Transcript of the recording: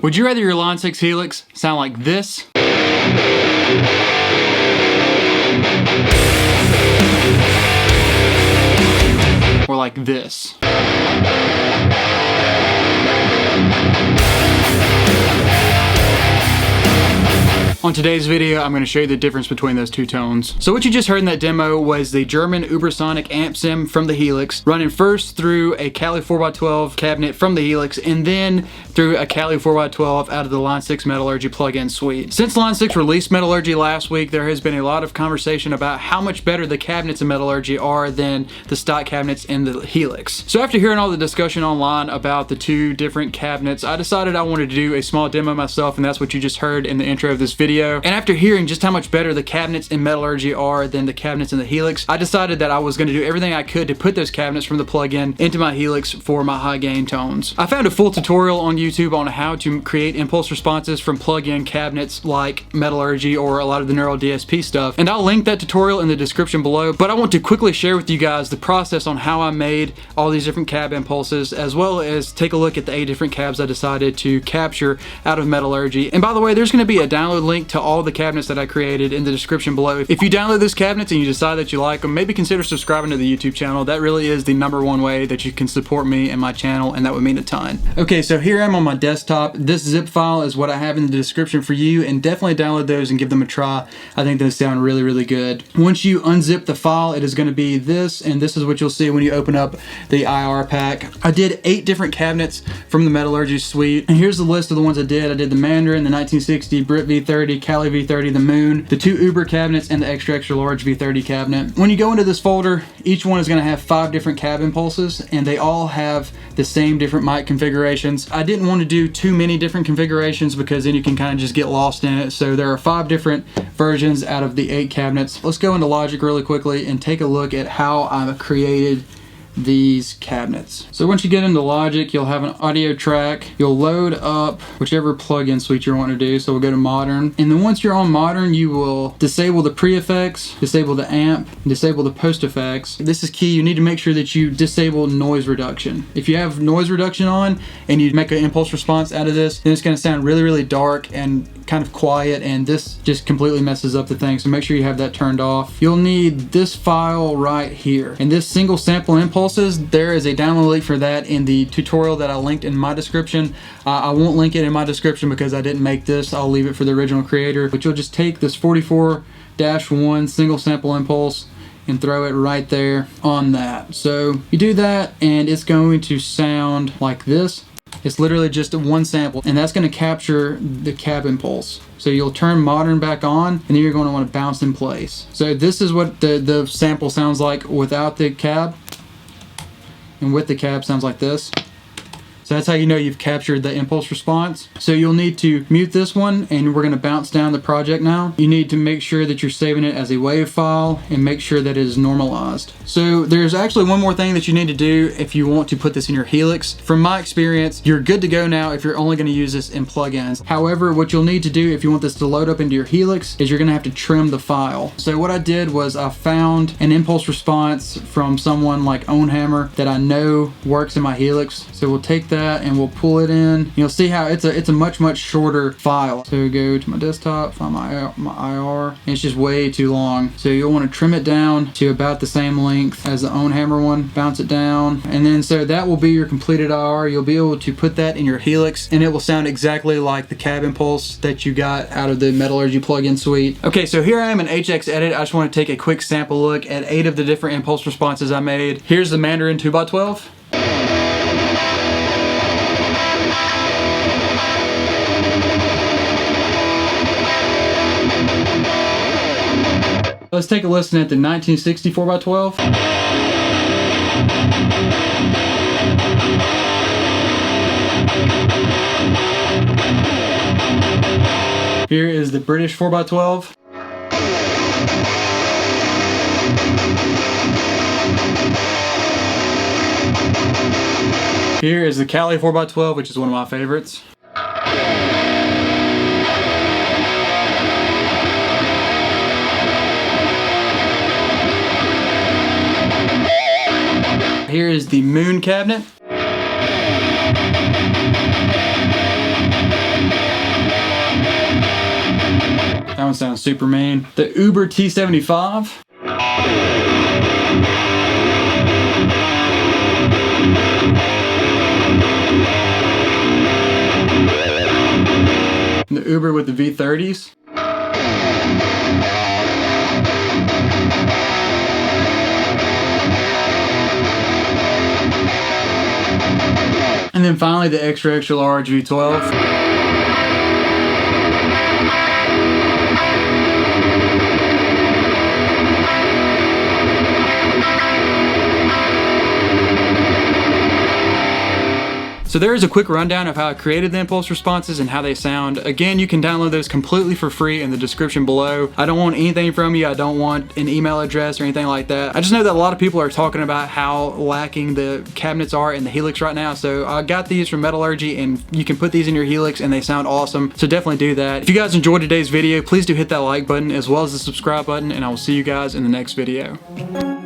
Would you rather your Line 6 Helix sound like this? Or like this? On today's video, I'm going to show you the difference between those two tones. So what you just heard in that demo was the German Ubersonic amp sim from the Helix, running first through a Kali 4x12 cabinet from the Helix, and then through a Kali 4x12 out of the Line 6 Metallurgy plug-in suite. Since Line 6 released Metallurgy last week, there has been a lot of conversation about how much better the cabinets in Metallurgy are than the stock cabinets in the Helix. So after hearing all the discussion online about the two different cabinets, I decided I wanted to do a small demo myself, and that's what you just heard in the intro of this video. And after hearing just how much better the cabinets in Metallurgy are than the cabinets in the Helix, I decided that I was going to do everything I could to put those cabinets from the plug-in into my Helix for my high gain tones. I found a full tutorial on YouTube on how to create impulse responses from plug-in cabinets like Metallurgy or a lot of the Neural DSP stuff, and I'll link that tutorial in the description below, but I want to quickly share with you guys the process on how I made all these different cab impulses, as well as take a look at the 8 different cabs I decided to capture out of Metallurgy. And by the way, there's going to be a download link to all the cabinets that I created in the description below. If you download those cabinets and you decide that you like them, maybe consider subscribing to the YouTube channel. That really is the #1 way that you can support me and my channel, and that would mean a ton. Okay, so here I am on my desktop. This zip file is what I have in the description for you, and definitely download those and give them a try. I think those sound really, really good. Once you unzip the file, it is going to be this, and this is what you'll see when you open up the IR pack. I did 8 different cabinets from the Metallurgy suite, and here's the list of the ones I did. I did the Mandarin, the 1960, Brit V30, Kali V30, the Moon, the 2 Uber cabinets, and the extra large V30 cabinet. When you go into this folder, each one is going to have 5 different cab impulses, and they all have the same different mic configurations. I didn't want to do too many different configurations because then you can kind of just get lost in it. So there are 5 different versions out of the 8 cabinets. Let's go into Logic really quickly and take a look at how I created these cabinets. So once you get into Logic, you'll have an audio track. You'll load up whichever plug-in suite you want to do. So we'll go to Modern. And then once you're on Modern, you will disable the pre-effects, disable the amp, disable the post-effects. This is key. You need to make sure that you disable noise reduction. If you have noise reduction on and you make an impulse response out of this, then it's going to sound really, really dark and kind of quiet, and this just completely messes up the thing. So make sure you have that turned off. You'll need this file right here. And this single sample impulses, there is a download link for that in the tutorial that I linked in my description. I won't link it in my description because I didn't make this. I'll leave it for the original creator. But you'll just take this 44-1 single sample impulse and throw it right there on that. So you do that and it's going to sound like this. It's literally just one sample, and that's going to capture the cab impulse. So you'll turn Modern back on, and then you're going to want to bounce in place. So this is what the sample sounds like without the cab, and with the cab sounds like this. So that's how you know you've captured the impulse response. So you'll need to mute this one, and we're going to bounce down the project now. You need to make sure that you're saving it as a WAV file and make sure that it is normalized. So there's actually one more thing that you need to do if you want to put this in your Helix. From my experience, you're good to go now if you're only going to use this in plugins. However, what you'll need to do if you want this to load up into your Helix is you're going to have to trim the file. So what I did was I found an impulse response from someone like Ownhammer that I know works in my Helix. So we'll take that and we'll pull it in. You'll see how it's a much shorter file. So go to my desktop, find my IR, and it's just way too long. So you'll want to trim it down to about the same length as the Ownhammer one, bounce it down, and then so that will be your completed IR. You'll be able to put that in your Helix and it will sound exactly like the cab impulse that you got out of the Metallurgy plugin suite. Okay, so here I am in HX Edit. I just want to take a quick sample look at 8 of the different impulse responses I made. Here's the Mandarin 2x12. Let's take a listen at the 1960 4x12. Here is the British 4x12. Here is the Kali 4x12, which is one of my favorites. Here is the Moon cabinet. one sounds super mean. The Uber T75. And the Uber with the V30s. And then finally the extra large V12. So there is a quick rundown of how I created the impulse responses and how they sound. Again, you can download those completely for free in the description below. I don't want anything from you. I don't want an email address or anything like that. I just know that a lot of people are talking about how lacking the cabinets are in the Helix right now. So I got these from Metallurgy, and you can put these in your Helix and they sound awesome. So definitely do that. If you guys enjoyed today's video, please do hit that like button as well as the subscribe button, and I will see you guys in the next video.